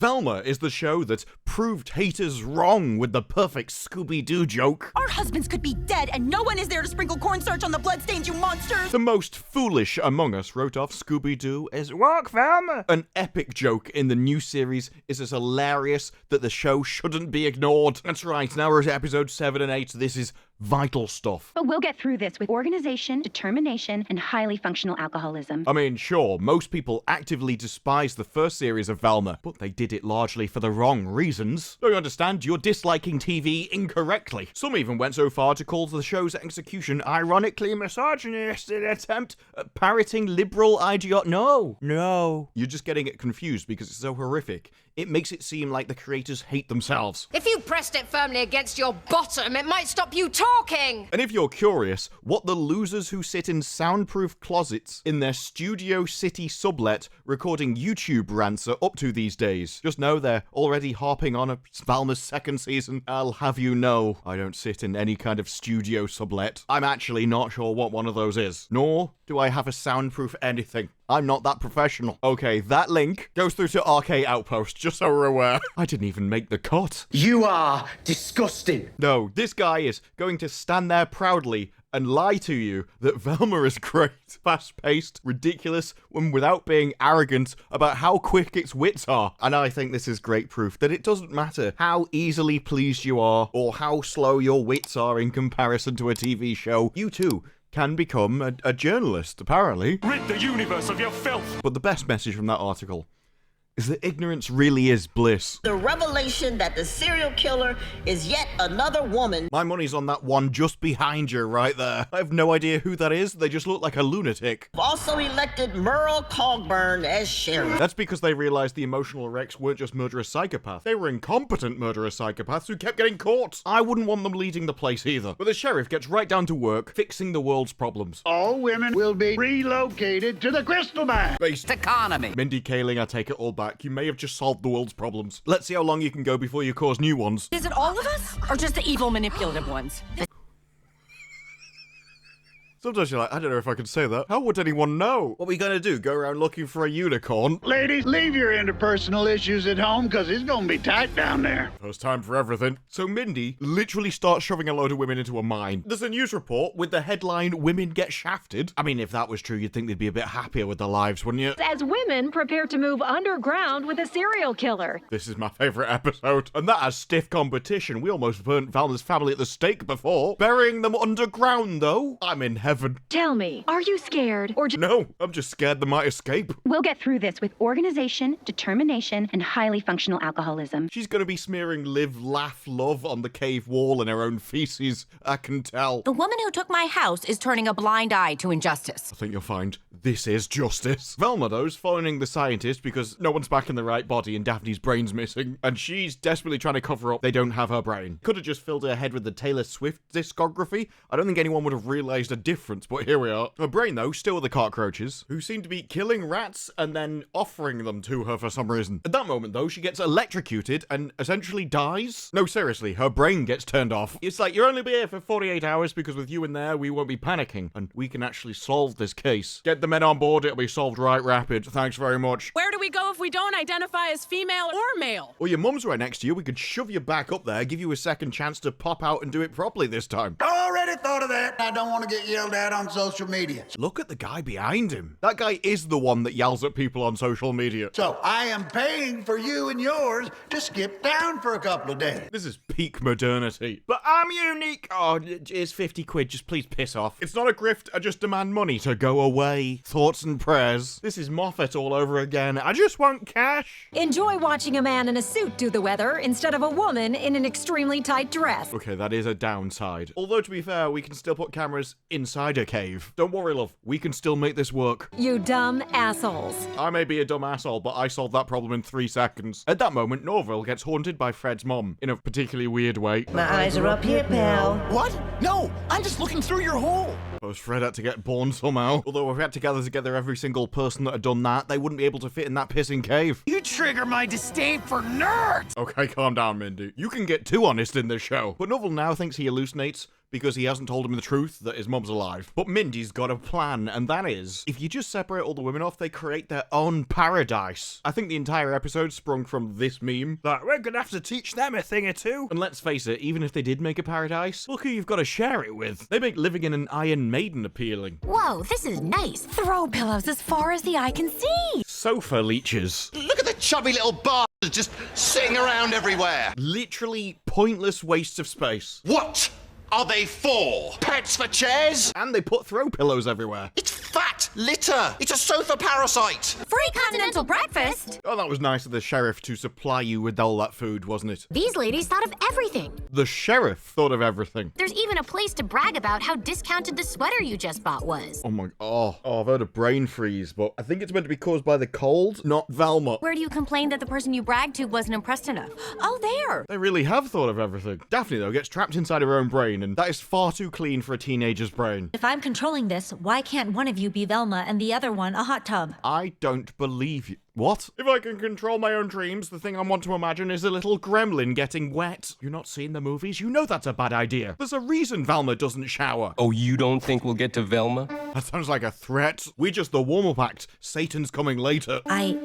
Velma is the show that proved haters wrong with the perfect Scooby Doo joke. Our husbands could be dead and no one is there to sprinkle cornstarch on the bloodstains, you monsters! The most foolish among us wrote off Scooby Doo as "Walk, Velma." An epic joke in the new series is as hilarious that the show shouldn't be ignored. That's right, now we're at episode 7 and 8. This is vital stuff. But we'll get through this with organization, determination, and highly functional alcoholism. I mean, sure, most people actively despise the first series of Velma, but they did it largely for the wrong reasons. Don't you understand? You're disliking TV incorrectly. Some even went so far to call the show's execution ironically misogynist in an attempt at parroting liberal No. You're just getting it confused because it's so horrific. It makes it seem like the creators hate themselves. If you pressed it firmly against your bottom, it might stop you talking! And if you're curious what the losers who sit in soundproof closets in their Studio City sublet recording YouTube rants are up to these days, just know they're already harping on a Velma's second season. I'll have you know, I don't sit in any kind of studio sublet. I'm actually not sure what one of those is, nor do I have a soundproof anything. I'm not that professional. Okay, that link goes through to RK Outpost, just so we're aware. I didn't even make the cut. You are disgusting. No, this guy is going to stand there proudly and lie to you that Velma is great, fast-paced, ridiculous, and without being arrogant about how quick its wits are. And I think this is great proof that it doesn't matter how easily pleased you are or how slow your wits are in comparison to a TV show. You too can become a journalist, apparently. Rid the universe of your filth! But the best message from that article is that ignorance really is bliss. The revelation that the serial killer is yet another woman. My money's on that one just behind you right there. I have no idea who that is. They just look like a lunatic. Also elected Merle Cogburn as sheriff. That's because they realized the emotional wrecks weren't just murderous psychopaths. They were incompetent murderous psychopaths who kept getting caught. I wouldn't want them leading the place either. But the sheriff gets right down to work, fixing the world's problems. All women will be relocated to the crystal mine. Based economy. Mindy Kaling, I take it all back. You may have just solved the world's problems. Let's see how long you can go before you cause new ones. Is it all of us? Or just the evil, manipulative ones? Sometimes you're like, I don't know if I can say that. How would anyone know? What are we gonna do? Go around looking for a unicorn? Ladies, leave your interpersonal issues at home because it's gonna be tight down there. First time for everything. So Mindy literally starts shoving a load of women into a mine. There's a news report with the headline, "Women Get Shafted." I mean, if that was true, you'd think they'd be a bit happier with their lives, wouldn't you? As women prepare to move underground with a serial killer. This is my favorite episode. And that has stiff competition. We almost burnt Velma's family at the stake before. Burying them underground, though? I'm in heaven. Tell me, are you scared or No, I'm just scared they might escape. We'll get through this with organization, determination, and highly functional alcoholism. She's gonna be smearing live, laugh, love on the cave wall in her own feces. I can tell. The woman who took my house is turning a blind eye to injustice. I think you'll find this is justice. Velma, though, is phoning the scientist because no one's back in the right body and Daphne's brain's missing. And she's desperately trying to cover up they don't have her brain. Could have just filled her head with the Taylor Swift discography. I don't think anyone would have realized a difference, but here we are. Her brain, though, still with the cockroaches, who seem to be killing rats and then offering them to her for some reason. At that moment, though, she gets electrocuted and essentially dies. No, seriously, her brain gets turned off. It's like, you'll only be here for 48 hours because with you in there, we won't be panicking and we can actually solve this case. Get the men on board, it'll be solved right rapid. Thanks very much. Where do we go if we don't identify as female or male? Well, your mum's right next to you. We could shove you back up there, give you a second chance to pop out and do it properly this time. Already thought of that. I don't want to get yelled at on social media. Look at the guy behind him. That guy is the one that yells at people on social media. So I am paying for you and yours to skip town for a couple of days. This is peak modernity. But I'm unique. Oh, here's 50 quid. Just please piss off. It's not a grift. I just demand money to go away. Thoughts and prayers. This is Moffat all over again. I just want cash. Enjoy watching a man in a suit do the weather instead of a woman in an extremely tight dress. Okay, that is a downside. Although, to be fair, we can still put cameras inside a cave. Don't worry, love. We can still make this work. You dumb assholes. I may be a dumb asshole, but I solved that problem in 3 seconds. At that moment, Norville gets haunted by Fred's mom in a particularly weird way. My eyes are up here, pal. What? No, I'm just looking through your hole. Suppose Fred had to get born somehow. Although if we had to gather together every single person that had done that, they wouldn't be able to fit in that pissing cave. You trigger my disdain for nerds. Okay, calm down, Mindy. You can get too honest in this show. But Norville now thinks he hallucinates because he hasn't told him the truth that his mum's alive. But Mindy's got a plan, and that is, if you just separate all the women off, they create their own paradise. I think the entire episode sprung from this meme, that we're gonna have to teach them a thing or two. And let's face it, even if they did make a paradise, look who you've got to share it with. They make living in an Iron Maiden appealing. Whoa, this is nice. Throw pillows as far as the eye can see. Sofa leeches. Look at the chubby little bastards just sitting around everywhere. Literally pointless wastes of space. What are they for? Pets for chairs? And they put throw pillows everywhere. It's fat litter. It's a sofa parasite. Free continental breakfast. Oh, that was nice of the sheriff to supply you with all that food, wasn't it? These ladies thought of everything. The sheriff thought of everything. There's even a place to brag about how discounted the sweater you just bought was. Oh my, I've heard of brain freeze, but I think it's meant to be caused by the cold, not Velma. Where do you complain that the person you bragged to wasn't impressed enough? Oh, there. They really have thought of everything. Daphne, though, gets trapped inside her own brain, and that is far too clean for a teenager's brain. If I'm controlling this, why can't one of you be Velma and the other one a hot tub? I don't believe you. What? If I can control my own dreams, the thing I want to imagine is a little gremlin getting wet. You're not seeing the movies? You know that's a bad idea. There's a reason Velma doesn't shower. Oh, you don't think we'll get to Velma? That sounds like a threat. We just the warm-up act. Satan's coming later. I,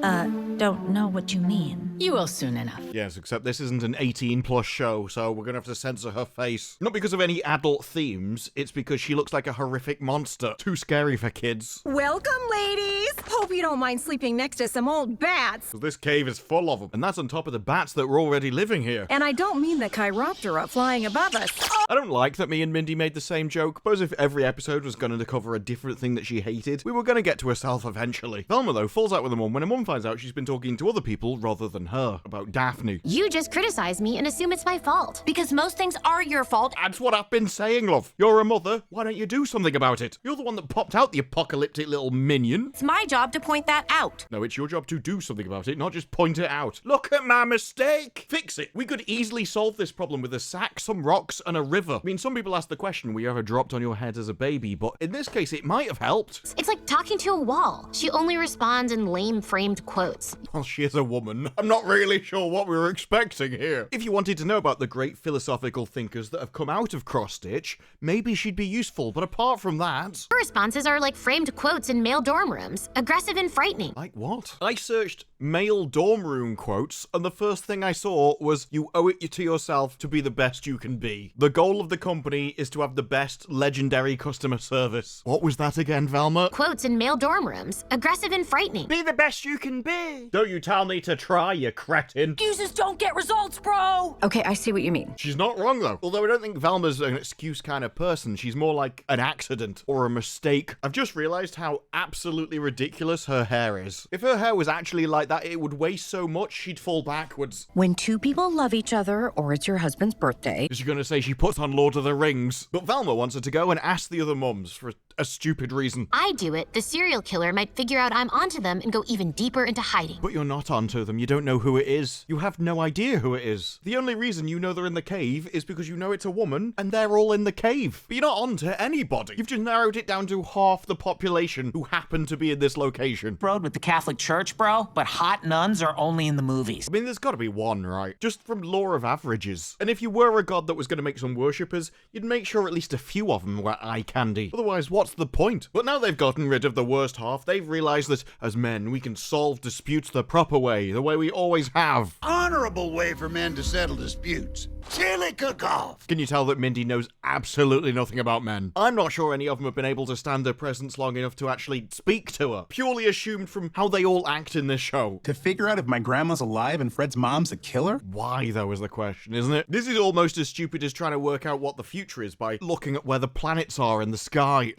don't know what you mean. You will soon enough. Yes, except this isn't an 18-plus show, so we're gonna have to censor her face. Not because of any adult themes, it's because she looks like a horrific monster. Too scary for kids. Welcome, ladies! Hope you don't mind sleeping next to some old bats. Because this cave is full of them, and that's on top of the bats that were already living here. And I don't mean the Chiroptera flying above us. I don't like that me and Mindy made the same joke, but as if every episode was going to cover a different thing that she hated, we were going to get to herself eventually. Velma, though, falls out with her mum when her mum finds out she's been talking to other people rather than her about Daphne. You just criticize me and assume it's my fault. Because most things are your fault. That's what I've been saying, love. You're a mother. Why don't you do something about it? You're the one that popped out the apocalyptic little minion. It's my job to point that out. No, it's your job to do something about it, not just point it out. Look at my mistake. Fix it. We could easily solve this problem with a sack, some rocks, and a river. I mean, some people ask the question, were you ever dropped on your head as a baby? But in this case, it might have helped. It's like talking to a wall. She only responds in lame framed quotes. Well, she is a woman. I'm not really sure what we were expecting here. If you wanted to know about the great philosophical thinkers that have come out of cross-stitch, maybe she'd be useful, but apart from that... Her responses are like framed quotes in male dorm rooms. Aggressive and frightening. Like what? I searched male dorm room quotes, and the first thing I saw was, you owe it to yourself to be the best you can be. The goal of the company is to have the best legendary customer service. What was that again, Velma? Quotes in male dorm rooms. Aggressive and frightening. Be the best you can be. Don't you tell me to try, you cretin. Excuses don't get results, bro. Okay, I see what you mean. She's not wrong, though. Although I don't think Velma's an excuse kind of person. She's more like an accident or a mistake. I've just realized how absolutely ridiculous her hair is. If her hair was actually like that, it would weigh so much she'd fall backwards. When two people love each other, or it's your husband's birthday. Is she going to say she puts on Lord of the Rings? But Velma wants her to go and ask the other mums for a stupid reason. I do it. The serial killer might figure out I'm onto them and go even deeper into hiding. But you're not onto them. You don't know who it is. You have no idea who it is. The only reason you know they're in the cave is because you know it's a woman and they're all in the cave. But you're not onto anybody. You've just narrowed it down to half the population who happen to be in this location. Road with the Catholic Church, bro, but hot nuns are only in the movies. I mean, there's got to be one, right? Just from law of averages. And if you were a god that was going to make some worshippers, you'd make sure at least a few of them were eye candy. Otherwise, what's the point? But now they've gotten rid of the worst half, they've realized that as men, we can solve disputes the proper way, the way we always have. Honorable way for men to settle disputes. Chili cook-off. Can you tell that Mindy knows absolutely nothing about men? I'm not sure any of them have been able to stand her presence long enough to actually speak to her. Purely assumed from how they all act in this show. To figure out if my grandma's alive and Fred's mom's a killer? Why, though, is the question, isn't it? This is almost as stupid as trying to work out what the future is by looking at where the planets are in the sky.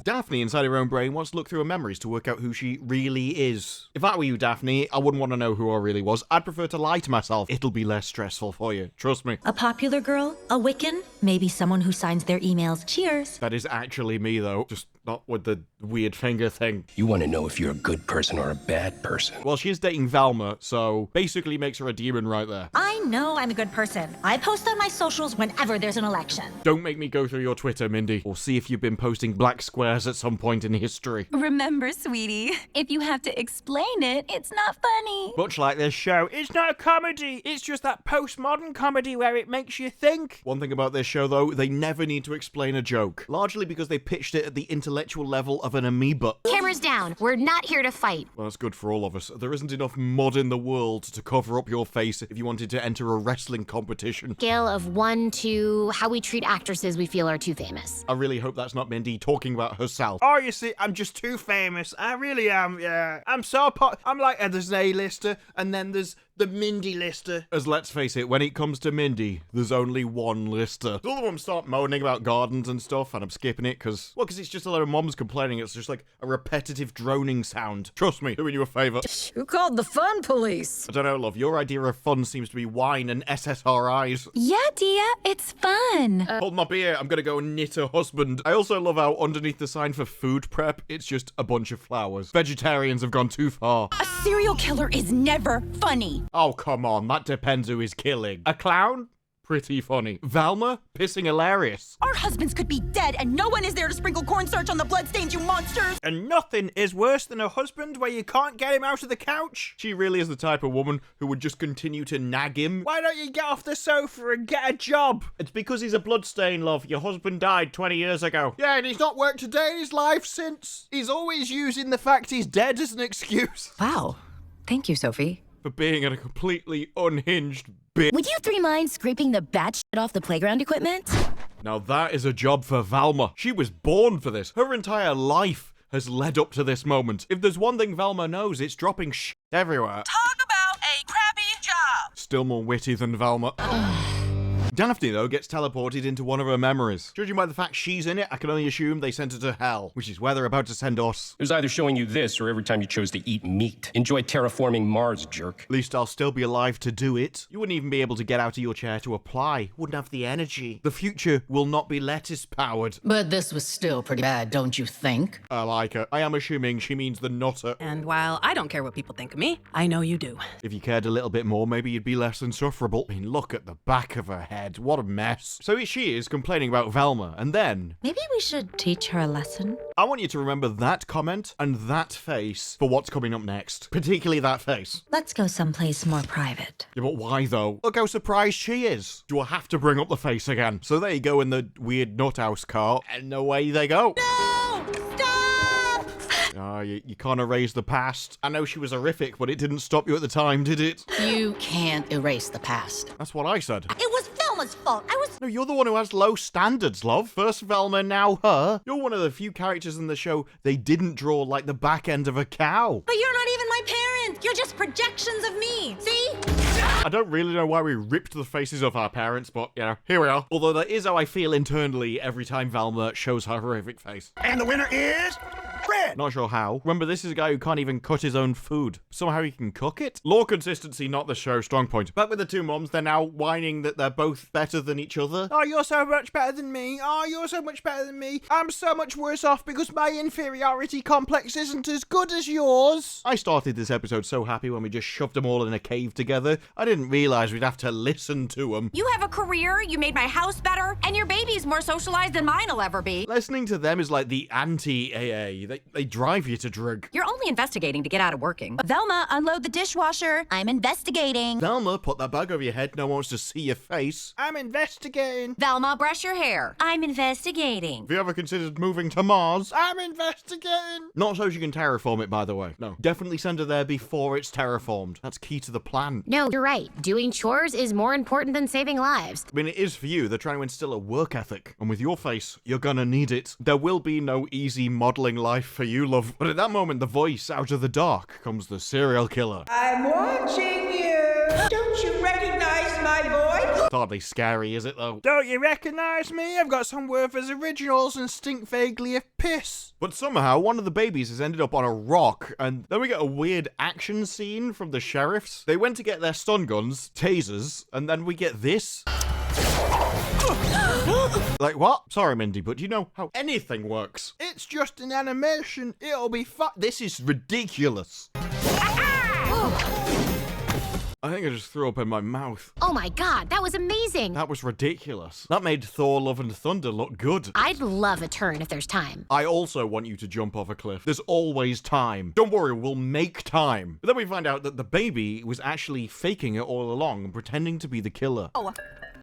Daphne, inside her own brain, wants to look through her memories to work out who she really is. If I were you, Daphne, I wouldn't want to know who I really was. I'd prefer to lie to myself. It'll be less stressful for you. Trust me. A popular girl? A Wiccan? Maybe someone who signs their emails. Cheers. That is actually me, though. Just not with the weird finger thing. You want to know if you're a good person or a bad person. Well, she's dating Velma, so basically makes her a demon right there. I know I'm a good person. I post on my socials whenever there's an election. Don't make me go through your Twitter, Mindy. Or see if you've been posting black squares at some point in history. Remember, sweetie, if you have to explain it, it's not funny. Much like this show, it's not a comedy. It's just that postmodern comedy where it makes you think. One thing about this show, though, they never need to explain a joke. Largely because they pitched it at the intellectual level of an amoeba. Cameras down. We're not here to fight. Well, that's good for all of us. There isn't enough mud in the world to cover up your face if you wanted to enter a wrestling competition. Scale of 1 to how we treat actresses we feel are too famous. I really hope that's not Mindy talking about herself. Oh, you see, I'm just too famous. I really am, yeah. I'm so I'm like, there's an A-lister, and then there's the Mindy lister. As let's face it, when it comes to Mindy, there's only one lister. All of them start moaning about gardens and stuff, and I'm skipping it because it's just a lot of moms complaining. It's just like a repetitive droning sound. Trust me, doing you a favour. Who called the fun police? I don't know, love. Your idea of fun seems to be wine and SSRIs. Yeah, Dia, it's fun. Hold my beer, I'm gonna go knit a husband. I also love how underneath the sign for food prep, it's just a bunch of flowers. Vegetarians have gone too far. A serial killer is never funny. Oh, come on, that depends who he's killing. A clown? Pretty funny. Velma? Pissing hilarious. Our husbands could be dead and no one is there to sprinkle cornstarch on the bloodstains, you monsters! And nothing is worse than a husband where you can't get him out of the couch. She really is the type of woman who would just continue to nag him. Why don't you get off the sofa and get a job? It's because he's a bloodstain, love. Your husband died 20 years ago. Yeah, and he's not worked a day in his life since. He's always using the fact he's dead as an excuse. Wow. Thank you, Sophie. For being a completely unhinged bitch. Would you three mind scraping the bad shit off the playground equipment? Now that is a job for Velma. She was born for this. Her entire life has led up to this moment. If there's one thing Velma knows, it's dropping shit everywhere. Talk about a crappy job! Still more witty than Velma. Daphne, though, gets teleported into one of her memories. Judging by the fact she's in it, I can only assume they sent her to hell, which is where they're about to send us. It was either showing you this or every time you chose to eat meat. Enjoy terraforming Mars, jerk. At least I'll still be alive to do it. You wouldn't even be able to get out of your chair to apply. Wouldn't have the energy. The future will not be lettuce-powered. But this was still pretty bad, don't you think? I like her. I am assuming she means the nutter. And while I don't care what people think of me, I know you do. If you cared a little bit more, maybe you'd be less insufferable. I mean, look at the back of her head. What a mess. So she is complaining about Velma, and then... Maybe we should teach her a lesson. I want you to remember that comment and that face for what's coming up next. Particularly that face. Let's go someplace more private. Yeah, but why though? Look how surprised she is. Do I have to bring up the face again? So there you go in the weird nut house car, and away they go. No! Stop! You can't erase the past. I know she was horrific, but it didn't stop you at the time, did it? You can't erase the past. That's what I said. It was Velma's fault. No, you're the one who has low standards, love. First Velma, now her. You're one of the few characters in the show they didn't draw like the back end of a cow. But you're not even my parent. You're just projections of me. See? I don't really know why we ripped the faces of our parents, but, you know, here we are. Although that is how I feel internally every time Velma shows her horrific face. And the winner is... Fred! Not sure how. Remember, this is a guy who can't even cut his own food. Somehow he can cook it? Law consistency, not the show's strong point. Back with the two moms, they're now whining that they're both better than each other. Oh, you're so much better than me. Oh, you're so much better than me. I'm so much worse off because my inferiority complex isn't as good as yours. I started this episode so happy when we just shoved them all in a cave together. I didn't realise we'd have to listen to them. You have a career, you made my house better, and your baby's more socialized than mine'll ever be. Listening to them is like the anti-AA. They drive you to drug. You're only investigating to get out of working. Velma, unload the dishwasher. I'm investigating. Velma, put that bag over your head. No one wants to see your face. I'm investigating. Velma, brush your hair. I'm investigating. Have you ever considered moving to Mars? I'm investigating. Not so she can terraform it, by the way. No. Definitely send her there before it's terraformed. That's key to the plan. No, you're right. Doing chores is more important than saving lives. I mean, it is for you. They're trying to instill a work ethic. And with your face, you're gonna need it. There will be no easy modeling life for you, love. But at that moment, the voice out of the dark comes the serial killer. I'm watching you. Don't you recognize my voice? It's hardly scary, is it, though? Don't you recognize me? I've got some Werther's originals and stink vaguely of piss. But somehow, one of the babies has ended up on a rock, and then we get a weird action scene from the sheriffs. They went to get their stun guns, tasers, and then we get this. Like, what? Sorry, Mindy, but do you know how anything works? It's just an animation. It'll be fun. This is ridiculous. think I just threw up in my mouth. Oh my god, that was amazing! That was ridiculous. That made Thor Love and Thunder look good. I'd love a turn if there's time. I also want you to jump off a cliff. There's always time. Don't worry, we'll make time. But then we find out that the baby was actually faking it all along and pretending to be the killer. Oh.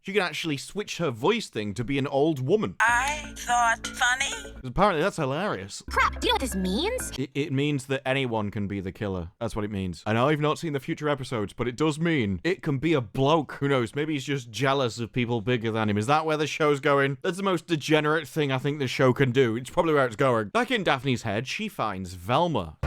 She can actually switch her voice thing to be an old woman. I thought funny. Apparently that's hilarious. Crap, do you know what this means? It means that anyone can be the killer. That's what it means. I know I've not seen the future episodes, but it does mean it can be a bloke. Who knows? Maybe he's just jealous of people bigger than him. Is that where the show's going? That's the most degenerate thing I think the show can do. It's probably where it's going. Back in Daphne's head, she finds Velma.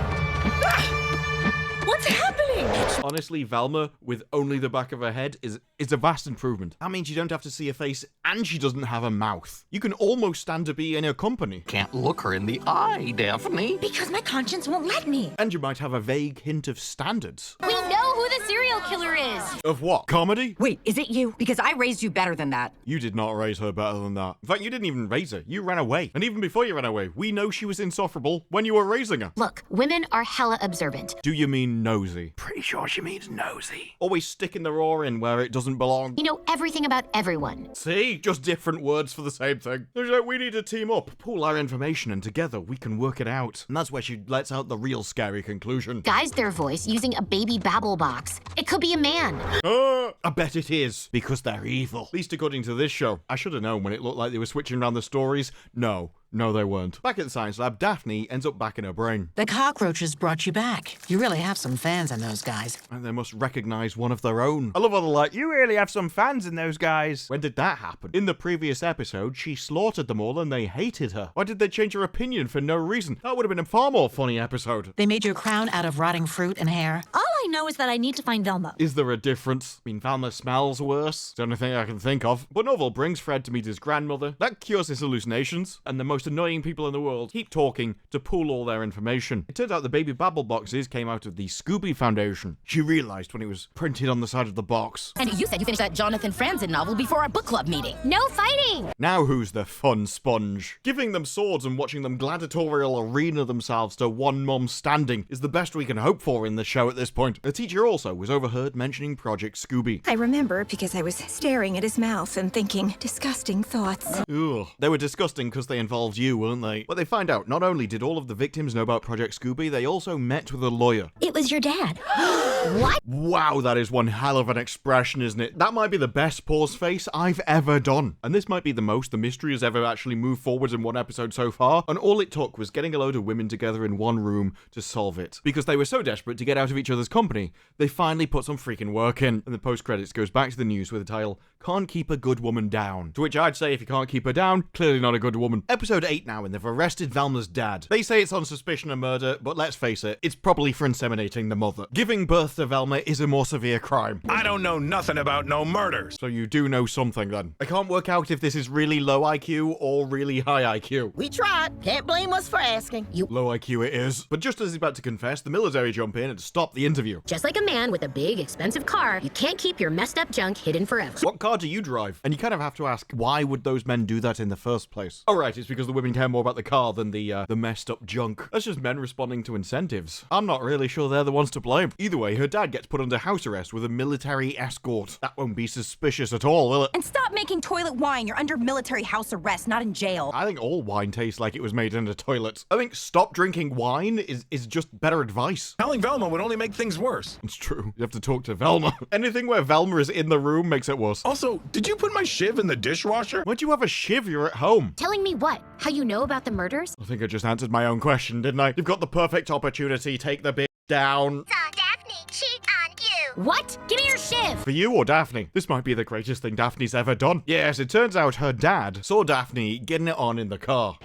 What's happening? Honestly, Velma, with only the back of her head, is a vast improvement. That means you don't have to see her face, and she doesn't have a mouth. You can almost stand to be in her company. Can't look her in the eye, Daphne. Because my conscience won't let me. And you might have a vague hint of standards. We know who the serial killer is! Of what? Comedy? Wait, is it you? Because I raised you better than that. You did not raise her better than that. In fact, you didn't even raise her. You ran away. And even before you ran away, we know she was insufferable when you were raising her. Look, women are hella observant. Do you mean nosy? Pretty sure she means nosy. Always sticking the raw in where it doesn't belong. You know everything about everyone. See? Just different words for the same thing. There's like, we need to team up, pool our information, and together we can work it out. And that's where she lets out the real scary conclusion. Guise their voice using a baby babble box. It could be a man. I bet it is, because they're evil. At least according to this show. I should have known when it looked like they were switching around the stories. No, they weren't. Back at the science lab, Daphne ends up back in her brain. The cockroaches brought you back. You really have some fans in those guys. And they must recognize one of their own. I love how they're like, You really have some fans in those guys. when did that happen? In the previous episode, she slaughtered them all and they hated her. Why did they change her opinion for no reason? That would have been a far more funny episode. They made you a crown out of rotting fruit and hair. All I know is that I need to find Velma. Is there a difference? I mean, Velma smells worse. It's the only thing I can think of. But Norval brings Fred to meet his grandmother. That cures his hallucinations. And the most annoying people in the world keep talking to pool all their information. It turns out the baby babble boxes came out of the Scooby Foundation. She realized when it was printed on the side of the box. And you said you finished that Jonathan Franzen novel before our book club meeting. No fighting! Now who's the fun sponge? Giving them swords and watching them gladiatorial arena themselves to one mom standing is the best we can hope for in the show at this point. The teacher also was overheard mentioning Project Scooby. I remember because I was staring at his mouth and thinking disgusting thoughts. Ugh. They were disgusting because they involved you, weren't they? But they find out not only did all of the victims know about Project Scooby, they also met with a lawyer. It was your dad. What? Wow, that is one hell of an expression, isn't it? That might be the best pause face I've ever done. And this might be the most the mystery has ever actually moved forward in one episode so far. And all it took was getting a load of women together in one room to solve it. Because they were so desperate to get out of each other's company, they finally put some freaking work in. And the post-credits goes back to the news with the title, Can't Keep a Good Woman Down. To which I'd say if you can't keep her down, clearly not a good woman. Episode 8 now, and they've arrested Velma's dad. They say it's on suspicion of murder, but let's face it, it's probably for inseminating the mother. Giving birth to Velma is a more severe crime. I don't know nothing about no murders. So you do know something then. I can't work out if this is really low IQ or really high IQ. We tried. Can't blame us for asking. Low IQ it is. But just as he's about to confess, the military jump in and stop the interview. Just like a man with a big, expensive car, you can't keep your messed up junk hidden forever. What car do you drive? And you kind of have to ask, why would those men do that in the first place? Oh right, it's because the women care more about the car than the messed up junk. That's just men responding to incentives. I'm not really sure they're the ones to blame. Either way, her dad gets put under house arrest with a military escort. That won't be suspicious at all, will it? And stop making toilet wine. You're under military house arrest, not in jail. I think all wine tastes like it was made in a toilet. I think stop drinking wine is just better advice. Telling Velma would only make things worse. It's true. You have to talk to Velma. Anything where Velma is in the room makes it worse. Also, did you put my shiv in the dishwasher? Why'd you have a shiv? You're at home. Telling me what? How you know about the murders? I think I just answered my own question, didn't I? You've got the perfect opportunity. Take the bit down. Saw Daphne cheat on you. What? Give me your shiv. For you or Daphne? This might be the greatest thing Daphne's ever done. Yes, it turns out her dad saw Daphne getting it on in the car.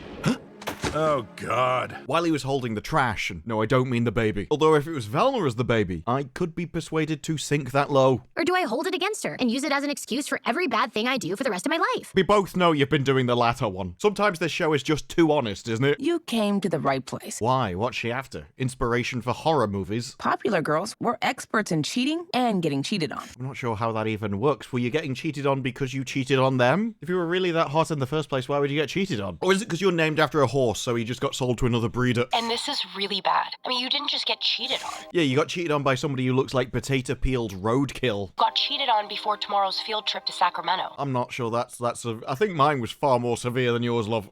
Oh, God. While he was holding the trash, and no, I don't mean the baby. Although if it was Velma as the baby, I could be persuaded to sink that low. Or do I hold it against her and use it as an excuse for every bad thing I do for the rest of my life? We both know you've been doing the latter one. Sometimes this show is just too honest, isn't it? You came to the right place. Why? What's she after? Inspiration for horror movies? Popular girls were experts in cheating and getting cheated on. I'm not sure how that even works. Were you getting cheated on because you cheated on them? If you were really that hot in the first place, why would you get cheated on? Or is it because you're named after a horse horse, so he just got sold to another breeder. And this is really bad. I mean, you didn't just get cheated on. Yeah, you got cheated on by somebody who looks like potato peeled roadkill. Got cheated on before tomorrow's field trip to Sacramento. I'm not sure that's I think mine was far more severe than yours, love.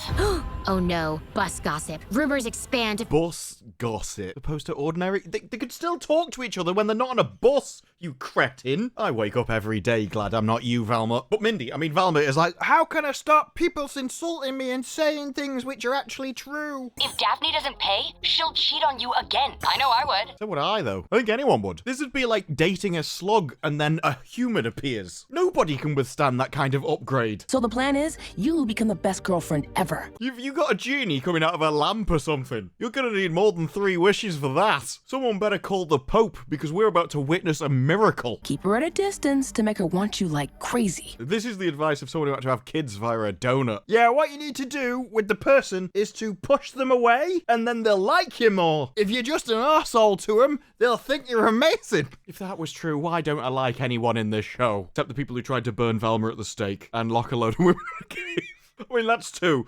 Oh no, bus gossip. Rumors expand. Bus gossip. Opposed to ordinary? They could still talk to each other when they're not on a bus, you cretin. I wake up every day glad I'm not you, Velma. But Mindy, I mean, Velma is like, how can I stop people insulting me and saying things which are actually true? If Daphne doesn't pay, she'll cheat on you again. I know I would. So would I, though. I think anyone would. This would be like dating a slug and then a human appears. Nobody can withstand that kind of upgrade. So the plan is, you become the best girlfriend ever. You got a genie coming out of a lamp or something. You're gonna need more than 3 wishes for that. Someone better call the Pope, because we're about to witness a miracle. Keep her at a distance to make her want you like crazy. This is the advice of someone who had to have kids via a donut. Yeah, what you need to do with the person is to push them away, and then they'll like you more. If you're just an arsehole to them, they'll think you're amazing. If that was true, why don't I like anyone in this show? Except the people who tried to burn Velma at the stake and lock a load of women in a cave. I mean, that's 2.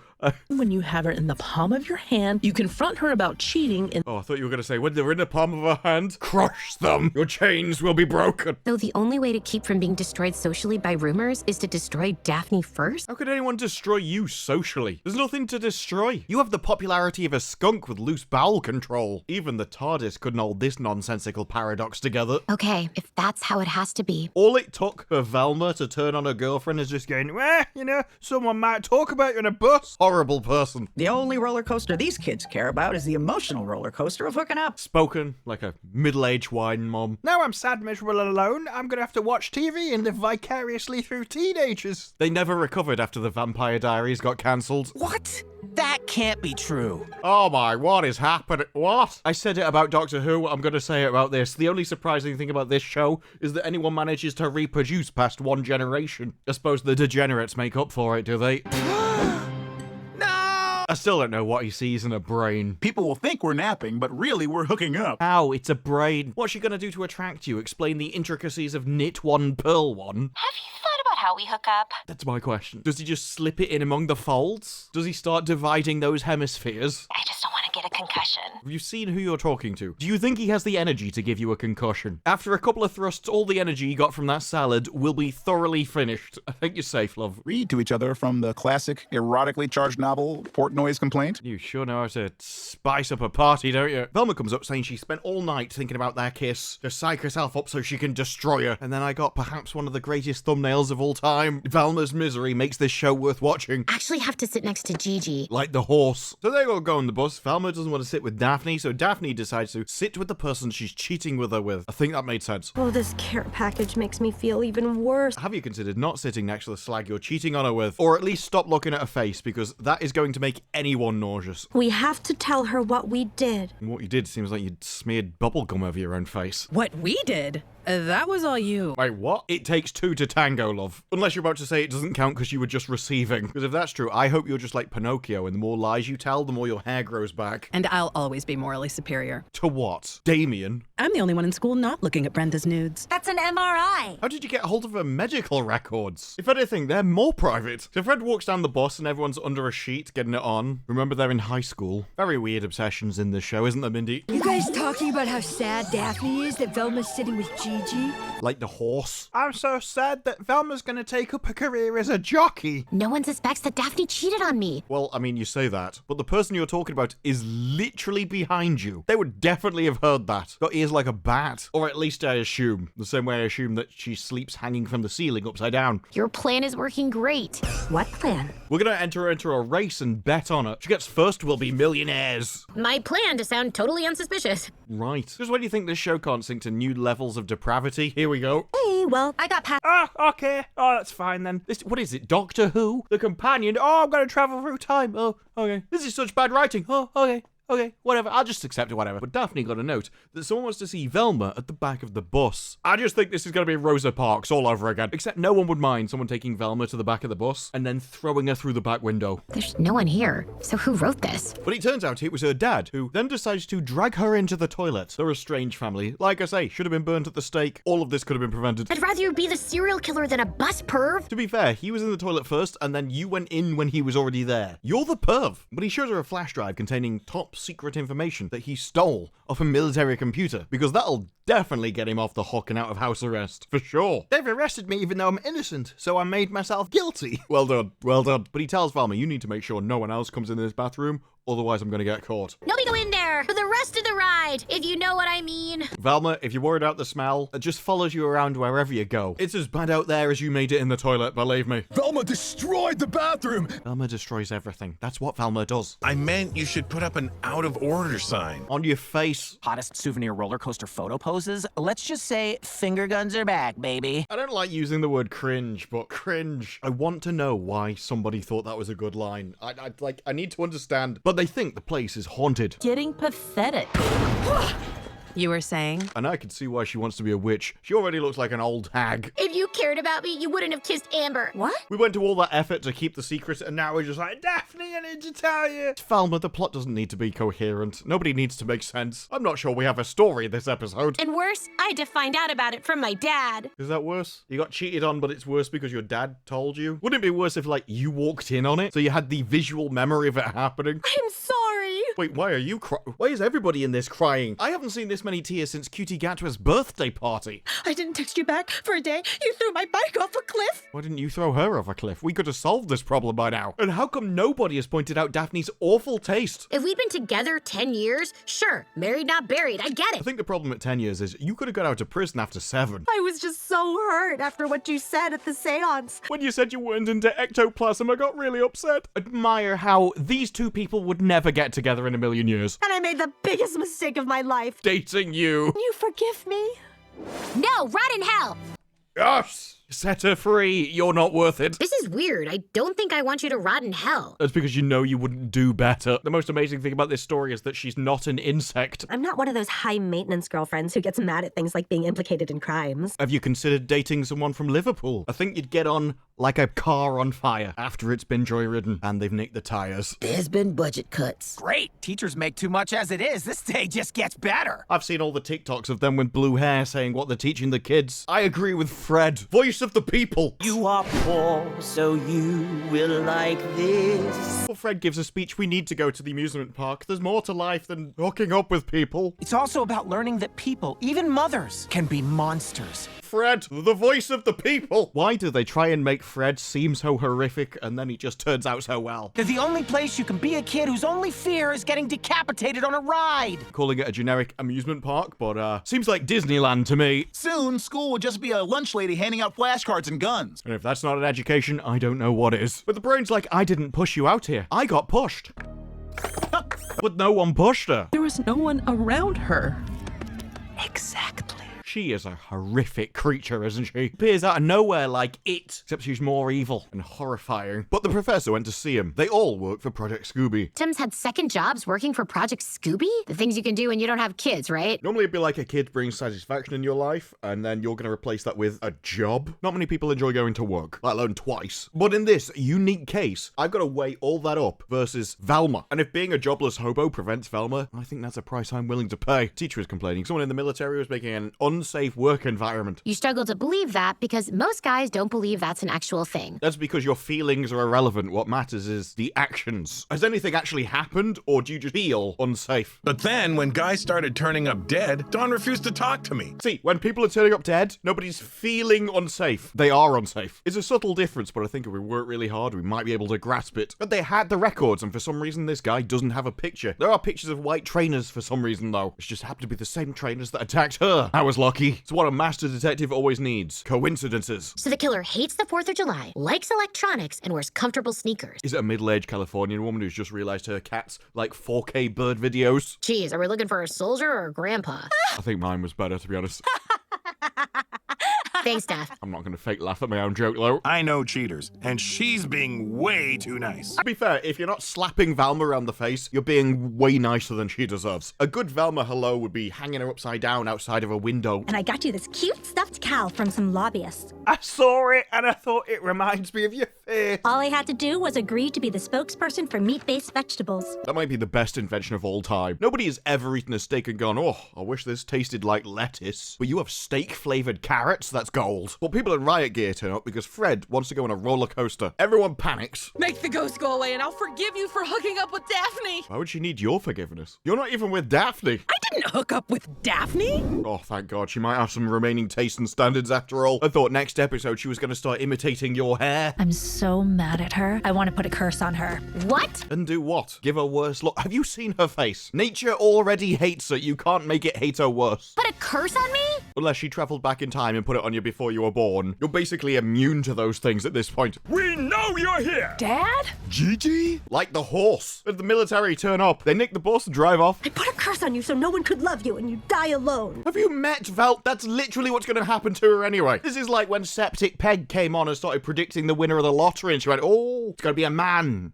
When you have her in the palm of your hand, you confront her about cheating and— Oh, I thought you were going to say, when they're in the palm of her hand, crush them. Your chains will be broken. So the only way to keep from being destroyed socially by rumors is to destroy Daphne first? How could anyone destroy you socially? There's nothing to destroy. You have the popularity of a skunk with loose bowel control. Even the TARDIS couldn't hold this nonsensical paradox together. Okay, if that's how it has to be. All it took for Velma to turn on her girlfriend is just going, someone might talk about you in a bus. Horrible person. The only roller coaster these kids care about is the emotional roller coaster of hooking up. Spoken like a middle-aged wine mom. Now I'm sad, miserable, and alone. I'm gonna have to watch TV and live vicariously through teenagers. They never recovered after the Vampire Diaries got cancelled. What? That can't be true. Oh my, what is happening? What? I said it about Doctor Who, I'm gonna say it about this. The only surprising thing about this show is that anyone manages to reproduce past 1 generation. I suppose the degenerates make up for it, do they? I still don't know what he sees in a brain. People will think we're napping, but really we're hooking up. How? It's a brain. What's she gonna do to attract you? Explain the intricacies of knit one, purl one? Have you thought about how we hook up? That's my question. Does he just slip it in among the folds? Does he start dividing those hemispheres? I just don't want to get a concussion. Have you seen who you're talking to? Do you think he has the energy to give you a concussion? After a couple of thrusts, all the energy you got from that salad will be thoroughly finished. I think you're safe, love. Read to each other from the classic erotically charged novel Portnoy's Complaint. You sure know how to spice up a party, don't you? Velma comes up saying she spent all night thinking about their kiss to psych herself up so she can destroy her. And then I got perhaps one of the greatest thumbnails of all time. Velma's misery makes this show worth watching. Actually have to sit next to Gigi. Like the horse. So they all go on the bus. Velma doesn't want to sit with Daphne, so Daphne decides to sit with the person she's cheating with her with. I think that made sense. Oh, this care package makes me feel even worse. Have you considered not sitting next to the slag you're cheating on her with? Or at least stop looking at her face, because that is going to make anyone nauseous. We have to tell her what we did. And what you did seems like you'd smeared bubblegum over your own face. What we did? That was all you. Wait, what? It takes 2 to tango, love. Unless you're about to say it doesn't count because you were just receiving. Because if that's true, I hope you're just like Pinocchio, and the more lies you tell, the more your hair grows back. And I'll always be morally superior. To what? Damien? I'm the only one in school not looking at Brenda's nudes. That's an MRI. How did you get hold of her medical records? If anything, they're more private. So Fred walks down the bus and everyone's under a sheet getting it on. Remember, they're in high school. Very weird obsessions in this show, isn't there, Mindy? You guys talking about how sad Daphne is that Velma's sitting with Gigi? Like the horse. I'm so sad that Velma's gonna take up a career as a jockey. No one suspects that Daphne cheated on me. Well, I mean, you say that, but the person you're talking about is literally behind you. They would definitely have heard that. Got ears like a bat. Or at least I assume. The same way I assume that she sleeps hanging from the ceiling upside down. Your plan is working great. What plan? We're gonna enter her into a race and bet on her. She gets first, we'll be millionaires. My plan to sound totally unsuspicious. Right. Just when you think this show can't sink to new levels of depravity, here we go. Hey, well, I got past. Okay. Oh, that's fine then. What is it, Doctor Who? The companion? Oh, I'm gonna travel through time. Oh, okay. This is such bad writing. Oh, okay. Okay, whatever. I'll just accept it, whatever. But Daphne got a note that someone wants to see Velma at the back of the bus. I just think this is going to be Rosa Parks all over again. Except no one would mind someone taking Velma to the back of the bus and then throwing her through the back window. There's no one here, so who wrote this? But it turns out it was her dad, who then decides to drag her into the toilet. They're a strange family. Like I say, should have been burnt at the stake. All of this could have been prevented. I'd rather you be the serial killer than a bus perv. To be fair, he was in the toilet first, and then you went in when he was already there. You're the perv. But he shows her a flash drive containing top secret information that he stole off a military computer, because that'll definitely get him off the hook and out of house arrest, for sure. They've arrested me even though I'm innocent, so I made myself guilty. Well done, well done. But he tells Velma, you need to make sure no one else comes in this bathroom, otherwise I'm gonna get caught. Nobody go in there for the rest of the ride, if you know what I mean. Velma, if you're worried about the smell, it just follows you around wherever you go. It's as bad out there as you made it in the toilet, believe me. Velma destroyed the bathroom! Velma destroys everything. That's what Velma does. I meant you should put up an out-of-order sign. On your face. Hottest souvenir roller coaster photo poses? Let's just say finger guns are back, baby. I don't like using the word cringe, but cringe. I want to know why somebody thought that was a good line. I need to understand. But they think the place is haunted. Getting pathetic. You were saying? And I can see why she wants to be a witch. She already looks like an old hag. If you cared about me, you wouldn't have kissed Amber. What? We went to all that effort to keep the secret, and now we're just like, Daphne, I need to tell you. Velma, the plot doesn't need to be coherent. Nobody needs to make sense. I'm not sure we have a story this episode. And worse, I had to find out about it from my dad. Is that worse? You got cheated on, but it's worse because your dad told you? Wouldn't it be worse if, like, you walked in on it, so you had the visual memory of it happening? I'm sorry. Wait, why are you crying? Why is everybody in this crying? I haven't seen this many tears since Cutie Gatwa's birthday party. I didn't text you back for a day. You threw my bike off a cliff. Why didn't you throw her off a cliff? We could have solved this problem by now. And how come nobody has pointed out Daphne's awful taste? If we'd been together 10 years, sure, married, not buried, I get I it. think the problem at 10 years is you could have got out of prison after 7. I was just so hurt after what you said at the seance. When you said you weren't into ectoplasm, I got really upset. Admire how these two people would never get together in a million years. And I made the biggest mistake of my life. Dating you. You forgive me? No, rot in hell. Yes! Set her free. You're not worth it. This is weird. I don't think I want you to rot in hell. That's because you know you wouldn't do better. The most amazing thing about this story is that she's not an insect. I'm not one of those high-maintenance girlfriends who gets mad at things like being implicated in crimes. Have you considered dating someone from Liverpool? I think you'd get on like a car on fire after it's been joyridden and they've nicked the tires. There's been budget cuts. Great. Teachers make too much as it is. This day just gets better. I've seen all the TikToks of them with blue hair saying what they're teaching the kids. I agree with Fred. Voice of the people. You are poor, so you will like this. Well, Fred gives a speech, we need to go to the amusement park. There's more to life than hooking up with people. It's also about learning that people, even mothers, can be monsters. Fred, the voice of the people. Why do they try and make Fred seem so horrific and then he just turns out so well? They're the only place you can be a kid whose only fear is getting decapitated on a ride. Calling it a generic amusement park, but seems like Disneyland to me. Soon, school will just be a lunch lady handing out flashcards and guns. And if that's not an education, I don't know what is. But the brain's like, I didn't push you out here. I got pushed. But no one pushed her. There was no one around her. Exactly. She is a horrific creature, isn't she? Appears out of nowhere like it, except she's more evil and horrifying. But the professor went to see him. They all work for Project Scooby. Tim's had second jobs working for Project Scooby? The things you can do when you don't have kids, right? Normally it'd be like a kid brings satisfaction in your life, and then you're going to replace that with a job. Not many people enjoy going to work, let alone twice. But in this unique case, I've got to weigh all that up versus Velma. And if being a jobless hobo prevents Velma, I think that's a price I'm willing to pay. Teacher is complaining. Someone in the military was making an unsafe work environment. You struggle to believe that because most guys don't believe that's an actual thing. That's because your feelings are irrelevant. What matters is the actions. Has anything actually happened, or do you just feel unsafe? But then, when guys started turning up dead, Dawn refused to talk to me. See, when people are turning up dead, nobody's feeling unsafe. They are unsafe. It's a subtle difference, but I think if we work really hard, we might be able to grasp it. But they had the records, and for some reason, this guy doesn't have a picture. There are pictures of white trainers for some reason, though. It just happened to be the same trainers that attacked her. I was lucky. It's what a master detective always needs. Coincidences. So the killer hates the 4th of July, likes electronics, and wears comfortable sneakers. Is it a middle-aged Californian woman who's just realized her cats like 4K bird videos? Geez, are we looking for a soldier or a grandpa? I think mine was better, to be honest. Thanks, Daph. I'm not going to fake laugh at my own joke, though. I know cheaters, and she's being way too nice. To be fair, if you're not slapping Velma around the face, you're being way nicer than she deserves. A good Velma hello would be hanging her upside down outside of a window. And I got you this cute stuffed cow from some lobbyists. I saw it and I thought it reminds me of your face. All I had to do was agree to be the spokesperson for meat-based vegetables. That might be the best invention of all time. Nobody has ever eaten a steak and gone, oh, I wish this tasted like lettuce. But you have steak-flavored carrots? That's gold. Well, people in riot gear turn up because Fred wants to go on a roller coaster. Everyone panics. Make the ghost go away and I'll forgive you for hooking up with Daphne. Why would she need your forgiveness? You're not even with Daphne. I didn't hook up with Daphne. Oh, thank God. She might have some remaining taste and standards after all. I thought next episode she was going to start imitating your hair. I'm so mad at her. I want to put a curse on her. What? And do what? Give her worse look? Have you seen her face? Nature already hates her. You can't make it hate her worse. Put a curse on me? Unless she traveled back in time and put it on you before you were born. You're basically immune to those things at this point. We know you're here! Dad? Gigi? Like the horse. If the military turn up, they nick the bus and drive off. I put a curse on you so no one could love you and you die alone. Have you met Val? That's literally what's going to happen to her anyway. This is like when Septic Peg came on and started predicting the winner of the lottery and she went, oh, it's going to be a man.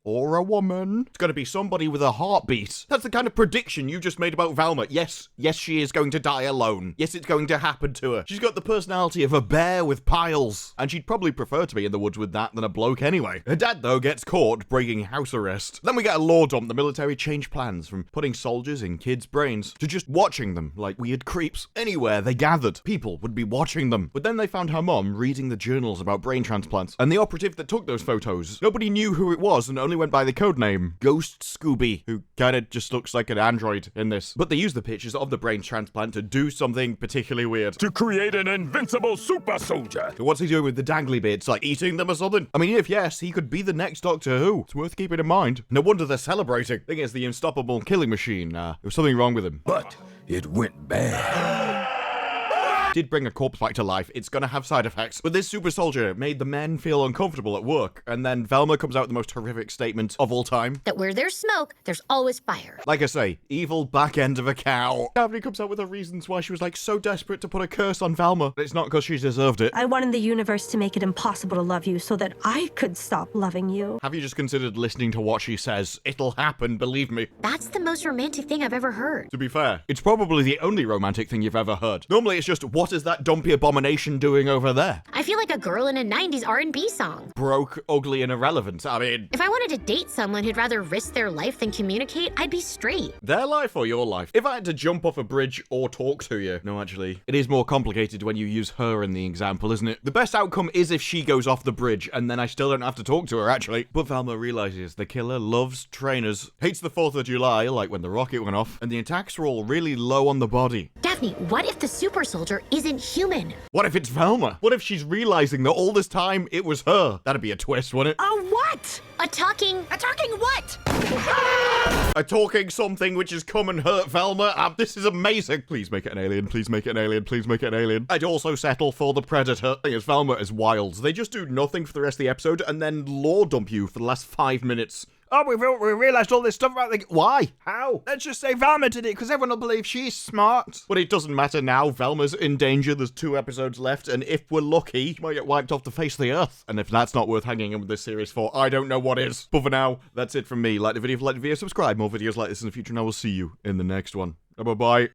Or a woman. It's going to be somebody with a heartbeat. That's the kind of prediction you just made about Velma. Yes, she is going to die alone. Yes, it's going to happen to her. She's got the personality of a bear with piles. And she'd probably prefer to be in the woods with that than a bloke anyway. Her dad, though, gets caught breaking house arrest. Then we get a law dump. The military change plans from putting soldiers in kids' brains to just watching them like weird creeps. Anywhere they gathered, people would be watching them. But then they found her mom reading the journals about brain transplants. And the operative that took those photos, nobody knew who it was and only went by the code name Ghost Scooby, who kind of just looks like an android in this. But they used the pictures of the brain transplant to do something particularly weird. To create an invincible super soldier. So what's he doing with the dangly bits? Like eating them or something? I mean, if yes, he could be the next Doctor Who. It's worth keeping in mind. No wonder they're celebrating. Thing is, the unstoppable killing machine. There was something wrong with him. But it went bad. Did bring a corpse back to life, it's gonna have side effects. But this super soldier made the men feel uncomfortable at work, and then Velma comes out with the most horrific statement of all time. That where there's smoke, there's always fire. Like I say, evil back end of a cow. Daphne comes out with her reasons why she was like so desperate to put a curse on Velma. It's not because she deserved it. I wanted the universe to make it impossible to love you so that I could stop loving you. Have you just considered listening to what she says? It'll happen, believe me. That's the most romantic thing I've ever heard. To be fair, it's probably the only romantic thing you've ever heard. Normally it's just, what is that dumpy abomination doing over there? I feel like a girl in a 90s R&B song. Broke, ugly, and irrelevant. I mean... If I wanted to date someone who'd rather risk their life than communicate, I'd be straight. Their life or your life? If I had to jump off a bridge or talk to you... No, actually, it is more complicated when you use her in the example, isn't it? The best outcome is if she goes off the bridge, and then I still don't have to talk to her, actually. But Velma realizes the killer loves trainers, hates the 4th of July, like when the rocket went off, and the attacks were all really low on the body. Daphne, what if the super soldier isn't human? What if it's Velma? What if she's realizing that all this time it was her? That'd be a twist, wouldn't it? A what? A talking what? A talking something which has come and hurt Velma. This is amazing. Please make it an alien. Please make it an alien. Please make it an alien. I'd also settle for the Predator. Thing is, Velma is wild. They just do nothing for the rest of the episode and then lore dump you for the last 5 minutes. Oh, we realised all this stuff about the... Why? How? Let's just say Velma did it, because everyone will believe she's smart. But it doesn't matter now. Velma's in danger. There's 2 episodes left, and if we're lucky, she might get wiped off the face of the earth. And if that's not worth hanging in with this series for, I don't know what is. But for now, that's it from me. Like the video, subscribe. More videos like this in the future, and I will see you in the next one. Bye-bye.